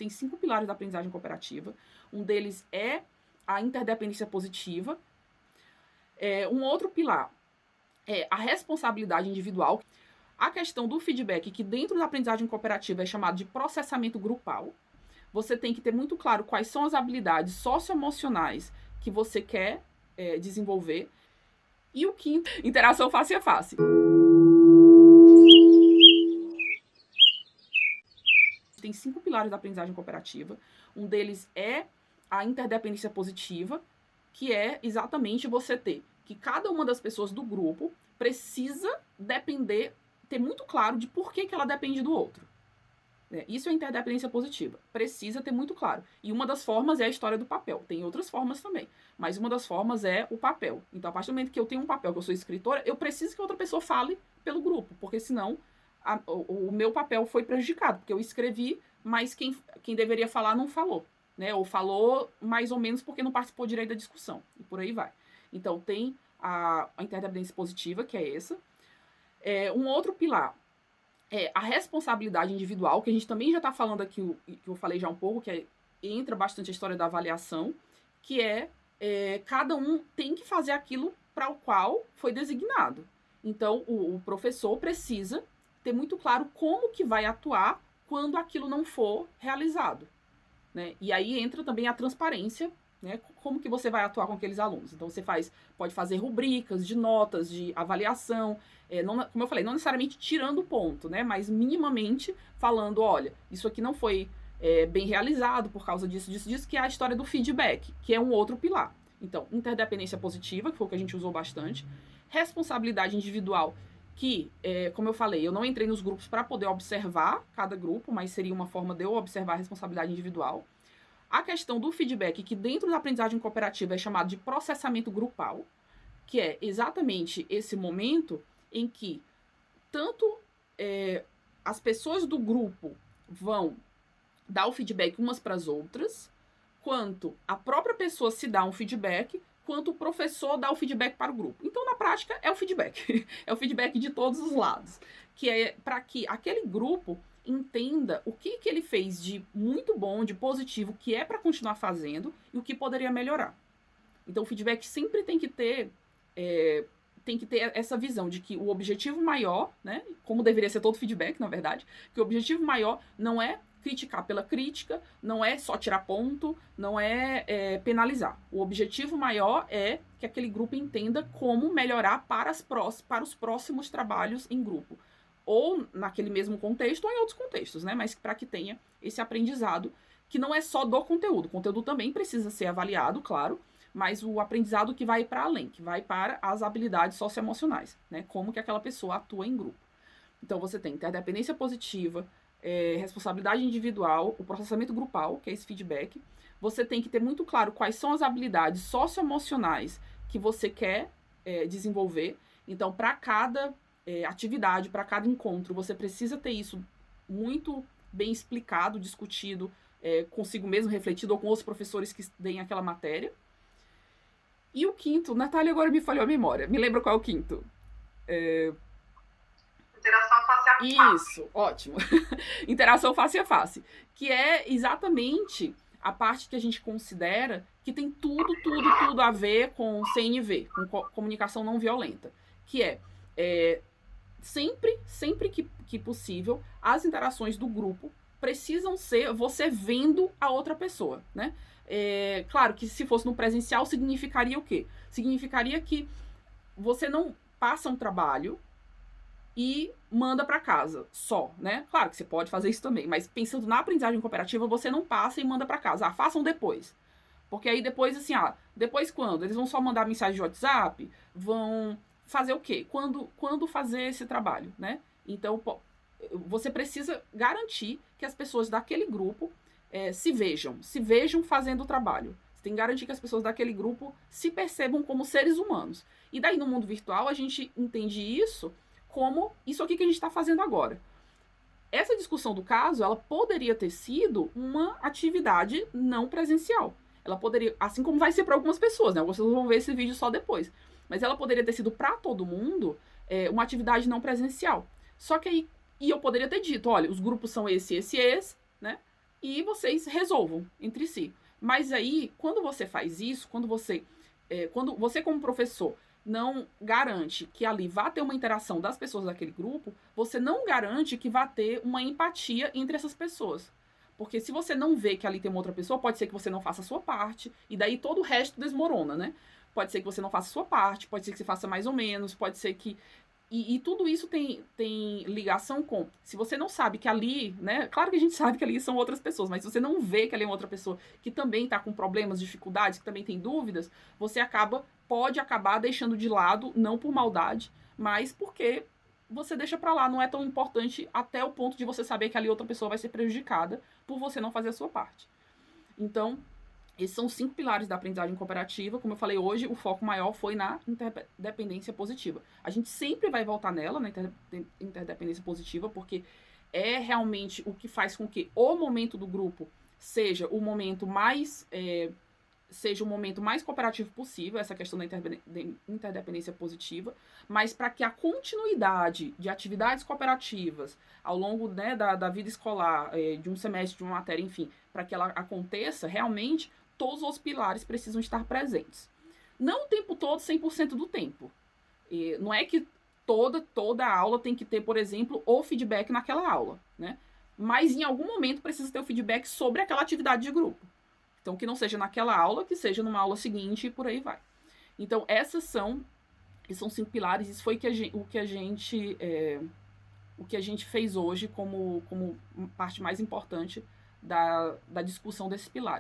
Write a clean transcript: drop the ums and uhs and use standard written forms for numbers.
Existem 5 pilares da aprendizagem cooperativa. Um deles é a interdependência positiva. Um outro pilar é a responsabilidade individual. A questão do feedback, que dentro da aprendizagem cooperativa é chamado de processamento grupal. Você tem que ter muito claro quais são as habilidades socioemocionais que você quer desenvolver. E o quinto, interação face a face. Tem 5 pilares da aprendizagem cooperativa. Um deles é a interdependência positiva, que é exatamente você ter que cada uma das pessoas do grupo precisa ter muito claro de por que ela depende do outro. Isso é interdependência positiva. Precisa ter muito claro. E uma das formas é a história do papel. Tem outras formas também. Mas uma das formas é o papel. Então, a partir do momento que eu tenho um papel, que eu sou escritora, eu preciso que outra pessoa fale pelo grupo. Porque senão o meu papel foi prejudicado. Porque eu escrevi, mas quem deveria falar não falou. Ou falou mais ou menos porque não participou direito da discussão. E por aí vai. Então, tem a interdependência positiva, que é essa. Um outro pilar é a responsabilidade individual, que a gente também já está falando aqui, que eu falei já um pouco, que entra bastante a história da avaliação, que cada um tem que fazer aquilo para o qual foi designado. Então, o professor precisa ter muito claro como que vai atuar quando aquilo não for realizado. E aí entra também a transparência, como que você vai atuar com aqueles alunos. Então, você pode fazer rubricas de notas, de avaliação, como eu falei, não necessariamente tirando ponto, mas minimamente falando, olha, isso aqui não foi bem realizado por causa disso, que é a história do feedback, que é um outro pilar. Então, interdependência positiva, que foi o que a gente usou bastante, responsabilidade individual, que, como eu falei, eu não entrei nos grupos para poder observar cada grupo, mas seria uma forma de eu observar a responsabilidade individual. A questão do feedback, que dentro da aprendizagem cooperativa é chamado de processamento grupal, que é exatamente esse momento em que tanto as pessoas do grupo vão dar o feedback umas para as outras, quanto a própria pessoa se dá um feedback, quanto o professor dá o feedback para o grupo. Então, na prática, é o feedback. É o feedback de todos os lados. Que é para que aquele grupo entenda o que ele fez de muito bom, de positivo, que é para continuar fazendo e o que poderia melhorar. Então, o feedback sempre tem que ter essa visão de que o objetivo maior, como deveria ser todo feedback, na verdade, que o objetivo maior não é criticar pela crítica, não é só tirar ponto, não é penalizar. O objetivo maior é que aquele grupo entenda como melhorar para os próximos trabalhos em grupo. Ou naquele mesmo contexto, ou em outros contextos, mas para que tenha esse aprendizado, que não é só do conteúdo. O conteúdo também precisa ser avaliado, claro, mas o aprendizado que vai para além, que vai para as habilidades socioemocionais, como que aquela pessoa atua em grupo. Então, você tem interdependência positiva, responsabilidade individual, o processamento grupal, que é esse feedback. Você tem que ter muito claro quais são as habilidades socioemocionais que você quer desenvolver. Então, para cada atividade, para cada encontro, você precisa ter isso muito bem explicado, discutido, consigo mesmo, refletido, ou com outros professores que deem aquela matéria. E o quinto, Natália agora me falhou a memória. Me lembra qual é o quinto? Interação face a face. Isso, ótimo. Interação face a face. Que é exatamente a parte que a gente considera que tem tudo a ver com CNV, com comunicação não violenta. Que sempre que possível, as interações do grupo precisam ser você vendo a outra pessoa, Claro que se fosse no presencial, significaria o quê? Significaria que você não passa um trabalho e manda para casa só, Claro que você pode fazer isso também, mas pensando na aprendizagem cooperativa, você não passa e manda para casa. Façam depois. Porque aí depois, assim, depois quando? Eles vão só mandar mensagem de WhatsApp? Vão fazer o quê? Quando fazer esse trabalho, Então, você precisa garantir que as pessoas daquele grupo se vejam fazendo o trabalho. Você tem que garantir que as pessoas daquele grupo se percebam como seres humanos. E daí, no mundo virtual, a gente entende isso como isso aqui que a gente está fazendo agora. Essa discussão do caso, ela poderia ter sido uma atividade não presencial. Ela poderia, assim como vai ser para algumas pessoas, Vocês vão ver esse vídeo só depois. Mas ela poderia ter sido para todo mundo uma atividade não presencial. Só que aí, eu poderia ter dito, olha, os grupos são esse, e vocês resolvam entre si. Mas aí, quando você faz isso, quando você como professor não garante que ali vá ter uma interação das pessoas daquele grupo, você não garante que vá ter uma empatia entre essas pessoas. Porque se você não vê que ali tem uma outra pessoa, pode ser que você não faça a sua parte, e daí todo o resto desmorona, né? Pode ser que você não faça a sua parte, pode ser que você faça mais ou menos, pode ser que... E tudo isso tem ligação com... Se você não sabe que ali, né? Claro que a gente sabe que ali são outras pessoas, mas se você não vê que ali é uma outra pessoa que também tá com problemas, dificuldades, que também tem dúvidas, você pode acabar deixando de lado, não por maldade, mas porque você deixa pra lá, não é tão importante até o ponto de você saber que ali outra pessoa vai ser prejudicada por você não fazer a sua parte. Então, esses são os 5 pilares da aprendizagem cooperativa. Como eu falei hoje, o foco maior foi na interdependência positiva. A gente sempre vai voltar nela, na interdependência positiva, porque é realmente o que faz com que o momento do grupo seja o momento mais cooperativo possível, essa questão da interdependência positiva, mas para que a continuidade de atividades cooperativas ao longo, né, da vida escolar, de um semestre, de uma matéria, enfim, para que ela aconteça, realmente, todos os pilares precisam estar presentes. Não o tempo todo, 100% do tempo. Não é que toda aula tem que ter, por exemplo, o feedback naquela aula, né? Mas em algum momento precisa ter o feedback sobre aquela atividade de grupo. Então, que não seja naquela aula, que seja numa aula seguinte e por aí vai. Então, esses são 5 pilares. Isso foi o que a gente fez hoje como parte mais importante da discussão desses pilares.